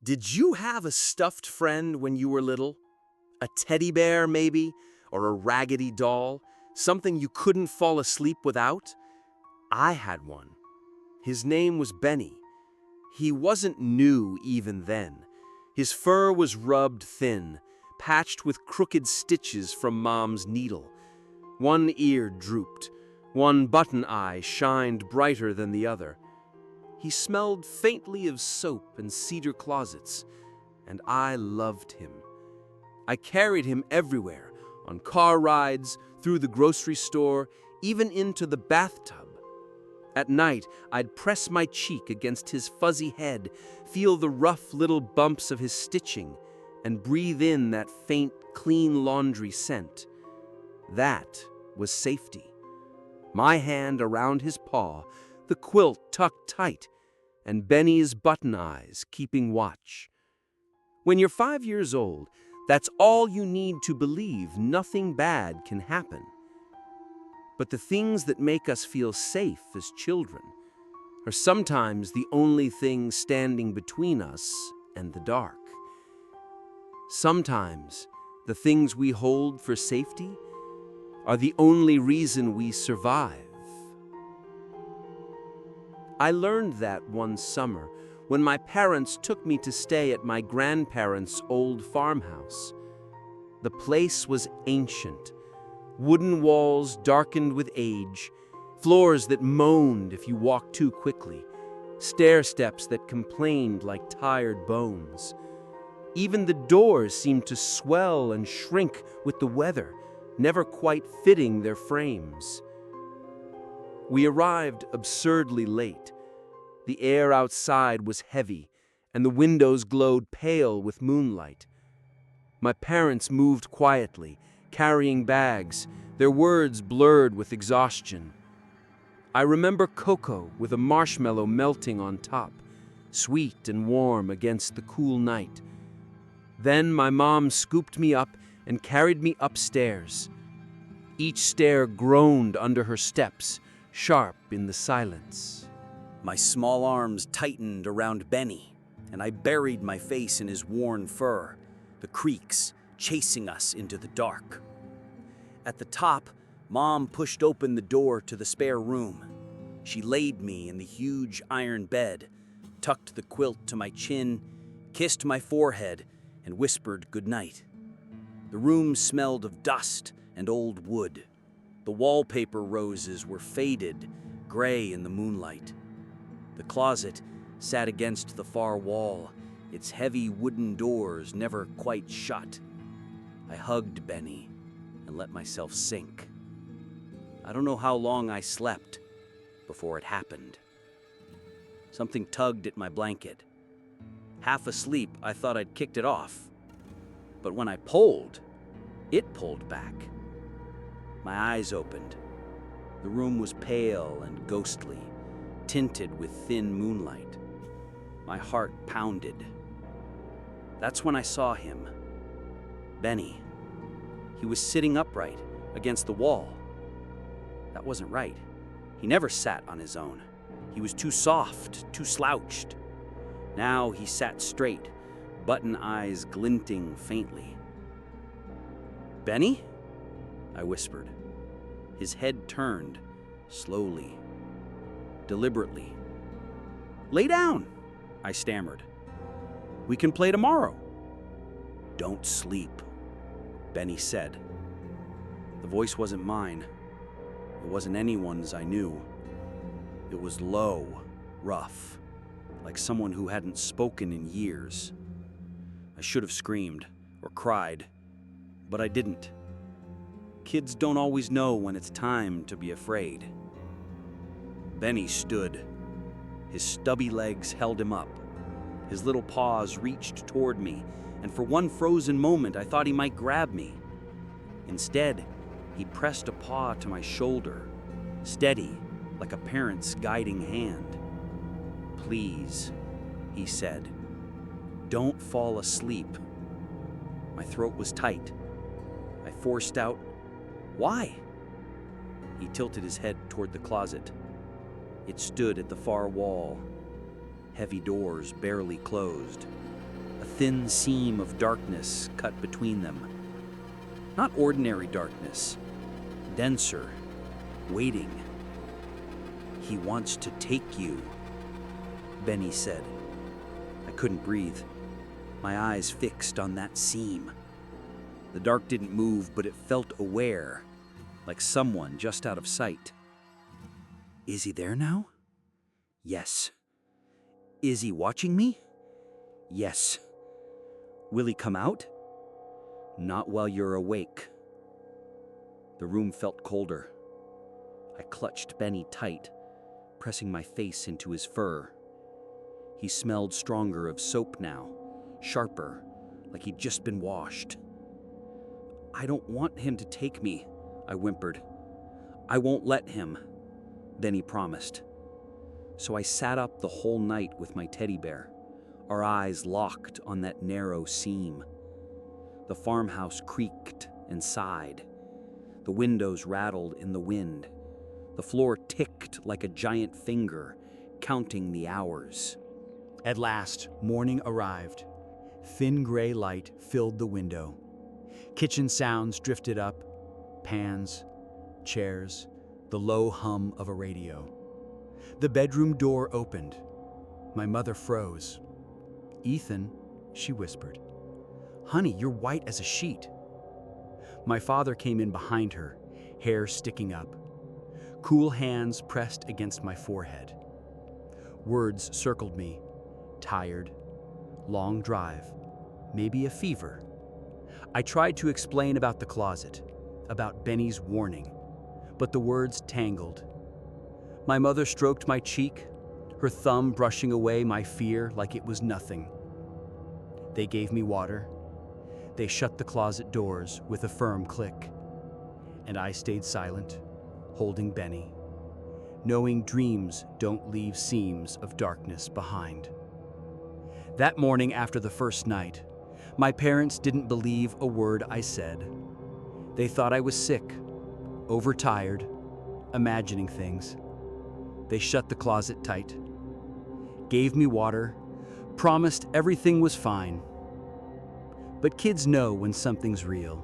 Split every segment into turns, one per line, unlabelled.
Did you have a stuffed friend when you were little? A teddy bear, maybe? Or a raggedy doll? Something you couldn't fall asleep without? I had one. His name was Benny. He wasn't new even then. His fur was rubbed thin, patched with crooked stitches from Mom's needle. One ear drooped. One button eye shined brighter than the other. He smelled faintly of soap and cedar closets, and I loved him. I carried him everywhere, on car rides, through the grocery store, even into the bathtub. At night, I'd press my cheek against his fuzzy head, feel the rough little bumps of his stitching, and breathe in that faint, clean laundry scent. That was safety. My hand around his paw, the quilt tucked tight, and Benny's button eyes keeping watch. When you're 5 years old, that's all you need to believe nothing bad can happen. But the things that make us feel safe as children are sometimes the only thing standing between us and the dark. Sometimes the things we hold for safety are the only reason we survive. I learned that one summer when my parents took me to stay at my grandparents' old farmhouse. The place was ancient, wooden walls darkened with age, floors that moaned if you walked too quickly, stair steps that complained like tired bones. Even the doors seemed to swell and shrink with the weather, never quite fitting their frames. We arrived absurdly late. The air outside was heavy, and the windows glowed pale with moonlight. My parents moved quietly, carrying bags, their words blurred with exhaustion. I remember cocoa with a marshmallow melting on top, sweet and warm against the cool night. Then my mom scooped me up and carried me upstairs. Each stair groaned under her steps, sharp in the silence. My small arms tightened around Benny, and I buried my face in his worn fur, the creaks chasing us into the dark. At the top, Mom pushed open the door to the spare room. She laid me in the huge iron bed, tucked the quilt to my chin, kissed my forehead, and whispered goodnight. The room smelled of dust and old wood. The wallpaper roses were faded, gray in the moonlight. The closet sat against the far wall, its heavy wooden doors never quite shut. I hugged Benny and let myself sink. I don't know how long I slept before it happened. Something tugged at my blanket. Half asleep, I thought I'd kicked it off. But when I pulled, it pulled back. My eyes opened. The room was pale and ghostly, tinted with thin moonlight. My heart pounded. That's when I saw him. Benny. He was sitting upright against the wall. That wasn't right. He never sat on his own. He was too soft, too slouched. Now he sat straight, button eyes glinting faintly. "Benny?" I whispered. His head turned, slowly, deliberately. "Lay down," I stammered. "We can play tomorrow." "Don't sleep," Benny said. The voice wasn't mine. It wasn't anyone's I knew. It was low, rough, like someone who hadn't spoken in years. I should have screamed or cried, but I didn't. Kids don't always know when it's time to be afraid. Benny stood. His stubby legs held him up. His little paws reached toward me, and for one frozen moment I thought he might grab me. Instead, he pressed a paw to my shoulder, steady, like a parent's guiding hand. "Please," he said, "don't fall asleep." My throat was tight. I forced out, "Why?" He tilted his head toward the closet. It stood at the far wall, heavy doors barely closed.
thin seam of darkness cut between them. Not ordinary darkness, denser, waiting. "He wants to take you," Benny said. I couldn't breathe, my eyes fixed on that seam. The dark didn't move, but it felt aware, like someone just out of sight. Is he there now? Yes. Is he watching me? Yes. Will he come out? Not while you're awake. The room felt colder. I clutched Benny tight, pressing my face into his fur. He smelled stronger of soap now, sharper, like he'd just been washed. "I don't want him to take me," I whimpered. "I won't let him." Then he promised. So I sat up the whole night with my teddy bear, our eyes locked on that narrow seam. The farmhouse creaked and sighed. The windows rattled in the wind. The floor ticked like a giant finger, counting the hours. At last, morning arrived. Thin gray light filled the window. Kitchen sounds drifted up, pans, chairs, the low hum of a radio. The bedroom door opened. My mother froze. "Ethan," she whispered. "Honey, you're white as a sheet." My father came in behind her, hair sticking up. Cool hands pressed against my forehead. Words circled me. Tired, long drive, maybe a fever. I tried to explain about the closet, about Benny's warning, but the words tangled. My mother stroked my cheek, her thumb brushing away my fear like it was nothing. They gave me water. They shut the closet doors with a firm click. And I stayed silent, holding Benny, knowing dreams don't leave seams of darkness behind. That morning after the first night, my parents didn't believe a word I said. They thought I was sick, overtired, imagining things. They shut the closet tight, gave me water, promised everything was fine. But kids know when something's real,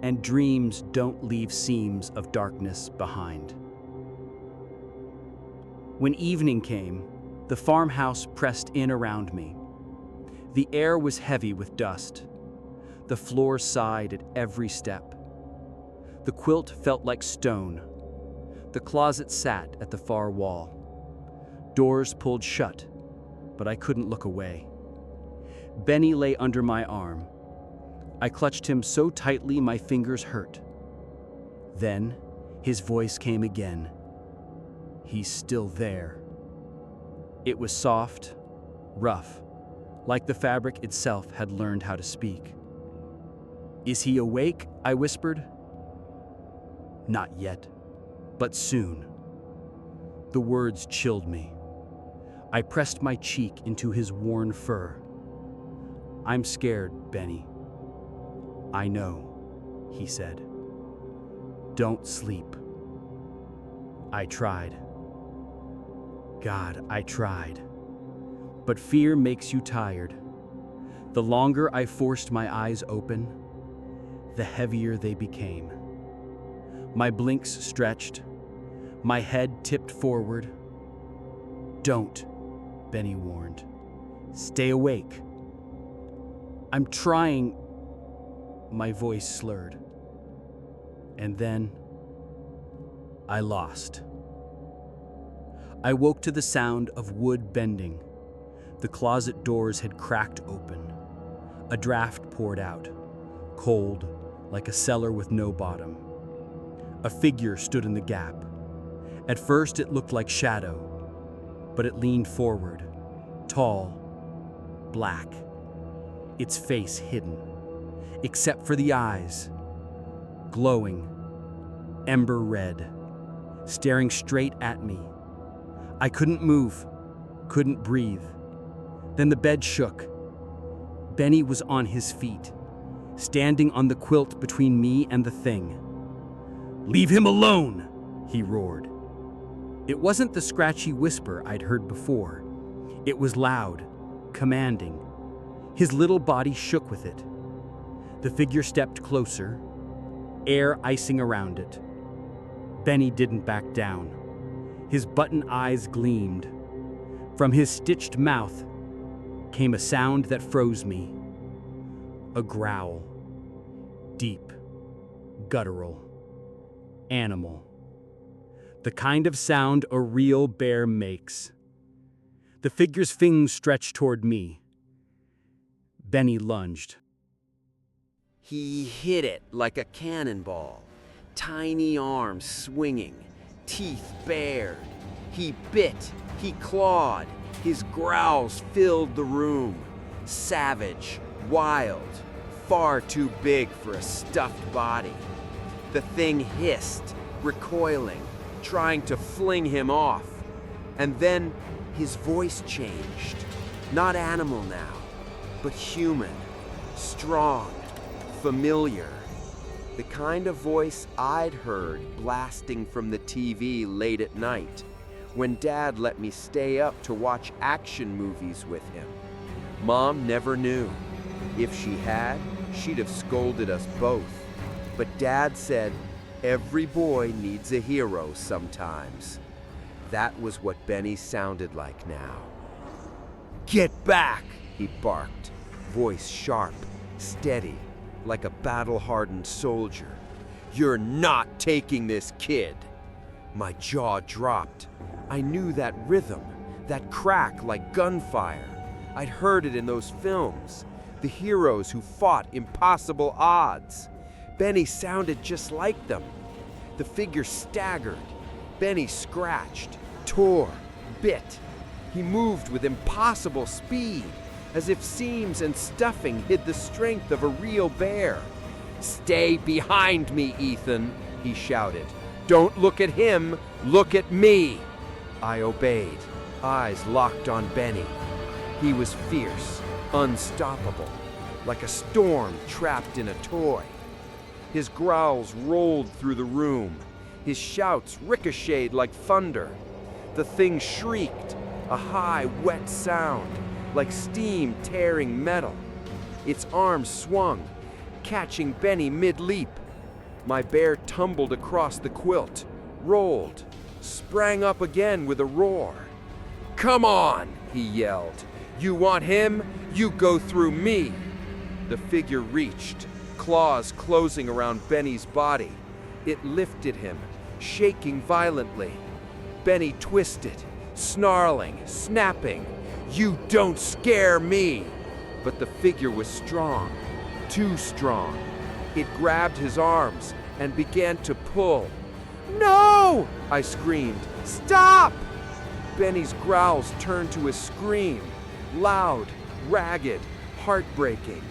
and dreams don't leave seams of darkness behind. When evening came, the farmhouse pressed in around me. The air was heavy with dust. The floor sighed at every step. The quilt felt like stone. The closet sat at the far wall. Doors pulled shut, but I couldn't look away. Benny lay under my arm. I clutched him so tightly my fingers hurt. Then his voice came again. "He's still there." It was soft, rough, like the fabric itself had learned how to speak. "Is he awake?" I whispered. "Not yet, but soon." The words chilled me. I pressed my cheek into his worn fur. "I'm scared, Benny." "I know," he said. "Don't sleep." I tried. God, I tried. But fear makes you tired. The longer I forced my eyes open, the heavier they became. My blinks stretched. My head tipped forward. "Don't," Benny warned. "Stay awake." "I'm trying," my voice slurred. And then I lost. I woke to the sound of wood bending. The closet doors had cracked open. A draft poured out, cold, like a cellar with no bottom. A figure stood in the gap. At first it looked like shadow, but it leaned forward, tall, black, its face hidden, except for the eyes, glowing, ember red, staring straight at me. I couldn't move, couldn't breathe. Then the bed shook. Benny was on his feet, standing on the quilt between me and the thing. "Leave him alone!" he roared. It wasn't the scratchy whisper I'd heard before. It was loud, commanding. His little body shook with it. The figure stepped closer, air icing around it. Benny didn't back down. His button eyes gleamed. From his stitched mouth came a sound that froze me. A growl. Deep, guttural, animal. The kind of sound a real bear makes. The figure's fangs stretched toward me. Benny lunged.
He hit it like a cannonball, tiny arms swinging, teeth bared. He bit, he clawed, his growls filled the room. Savage, wild, far too big for a stuffed body. The thing hissed, recoiling, trying to fling him off. And then his voice changed. Not animal now, but human, strong, familiar. The kind of voice I'd heard blasting from the TV late at night when Dad let me stay up to watch action movies with him. Mom never knew. If she had, she'd have scolded us both. But Dad said, every boy needs a hero sometimes. That was what Benny sounded like now. Get back, he barked, voice sharp, steady, like a battle-hardened soldier. You're not taking this kid. My jaw dropped. I knew that rhythm, that crack like gunfire. I'd heard it in those films, the heroes who fought impossible odds. Benny sounded just like them. The figure staggered. Benny scratched, tore, bit. He moved with impossible speed, as if seams and stuffing hid the strength of a real bear. Stay behind me, Ethan, he shouted. Don't look at him, look at me. I obeyed, eyes locked on Benny. He was fierce, unstoppable, like a storm trapped in a toy. His growls rolled through the room. His shouts ricocheted like thunder. The thing shrieked, a high, wet sound, like steam tearing metal. Its arms swung, catching Benny mid-leap. My bear tumbled across the quilt, rolled, sprang up again with a roar. Come on, he yelled. You want him? You go through me. The figure reached, claws closing around Benny's body. It lifted him, shaking violently. Benny twisted, snarling, snapping. You don't scare me! But the figure was strong, too strong. It grabbed his arms and began to pull. No! I screamed. Stop! Benny's growls turned to a scream, loud, ragged, heartbreaking.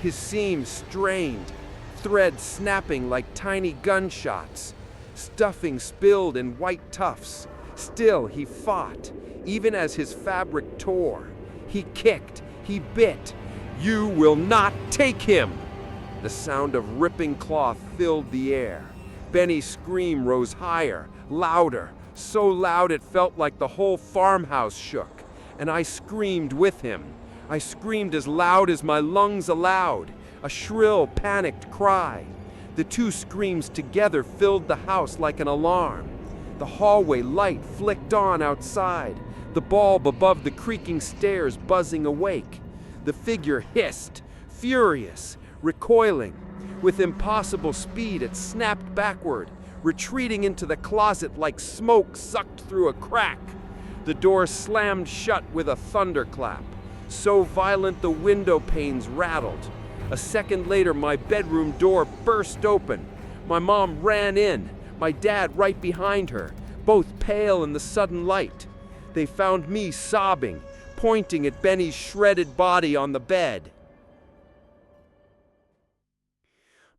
His seams strained, threads snapping like tiny gunshots. Stuffing spilled in white tufts. Still, he fought, even as his fabric tore. He kicked, he bit. You will not take him! The sound of ripping cloth filled the air. Benny's scream rose higher, louder, so loud it felt like the whole farmhouse shook. And I screamed with him. I screamed as loud as my lungs allowed, a shrill, panicked cry. The two screams together filled the house like an alarm. The hallway light flicked on outside, the bulb above the creaking stairs buzzing awake. The figure hissed, furious, recoiling. With impossible speed, it snapped backward, retreating into the closet like smoke sucked through a crack. The door slammed shut with a thunderclap, so violent the window panes rattled. A second later, my bedroom door burst open. My mom ran in, my dad right behind her, both pale in the sudden light. They found me sobbing, pointing at Benny's shredded body on the bed.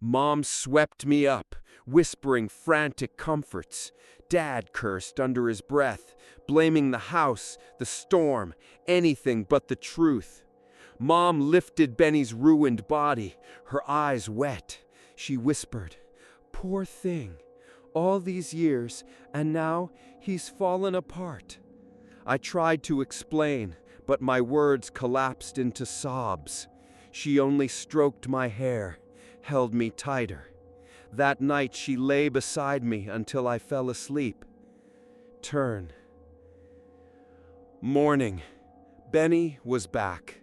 Mom swept me up, whispering frantic comforts. Dad cursed under his breath, blaming the house, the storm, anything but the truth. Mom lifted Benny's ruined body, her eyes wet. She whispered, "Poor thing, all these years, and now he's fallen apart." I tried to explain,
but my words collapsed into sobs. She only stroked my hair, held me tighter. That night she lay beside me until I fell asleep. Turn. Morning. Benny was back.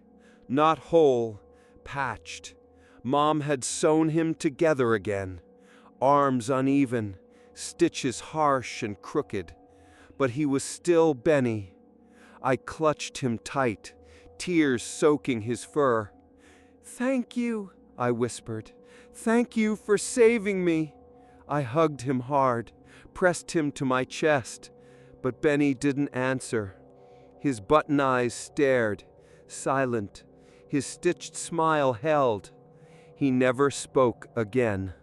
Not whole, patched. Mom had sewn him together again. Arms uneven, stitches harsh and crooked. But he was still Benny. I clutched him tight, tears soaking his fur. "Thank you," I whispered. "Thank you for saving me." I hugged him hard, pressed him to my chest, but Benny didn't answer. His button eyes stared, silent. His stitched smile held. He never spoke again.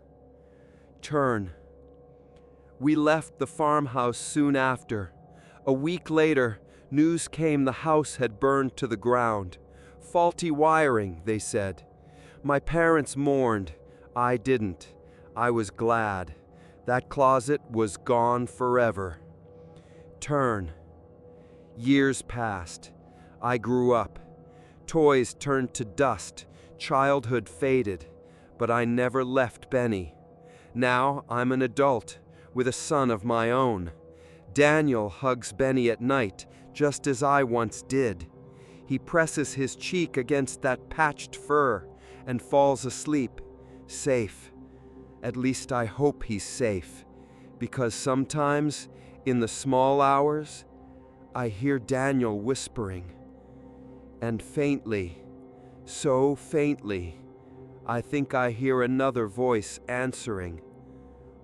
Turn. We left the farmhouse soon after. A week later, news came the house had burned to the ground. Faulty wiring, they said. My parents mourned. I didn't. I was glad. That closet was gone forever. Turn. Years passed. I grew up. Toys turned to dust. Childhood faded. But I never left Benny. Now I'm an adult, with a son of my own. Daniel hugs Benny at night, just as I once did. He presses his cheek against that patched fur and falls asleep, safe. At least I hope he's safe, because sometimes, in the small hours, I hear Daniel whispering. And faintly, so faintly, I think I hear another voice answering.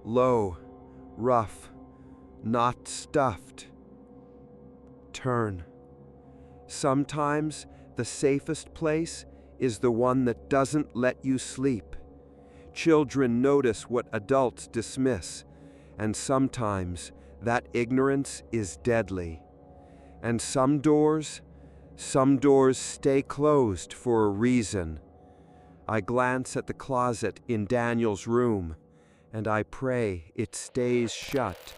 Low, rough, not stuffed. Turn. Sometimes the safest place is the one that doesn't let you sleep. Children notice what adults dismiss, and sometimes that ignorance is deadly. And some doors stay closed for a reason. I glance at the closet in Daniel's room, and I pray it stays shut.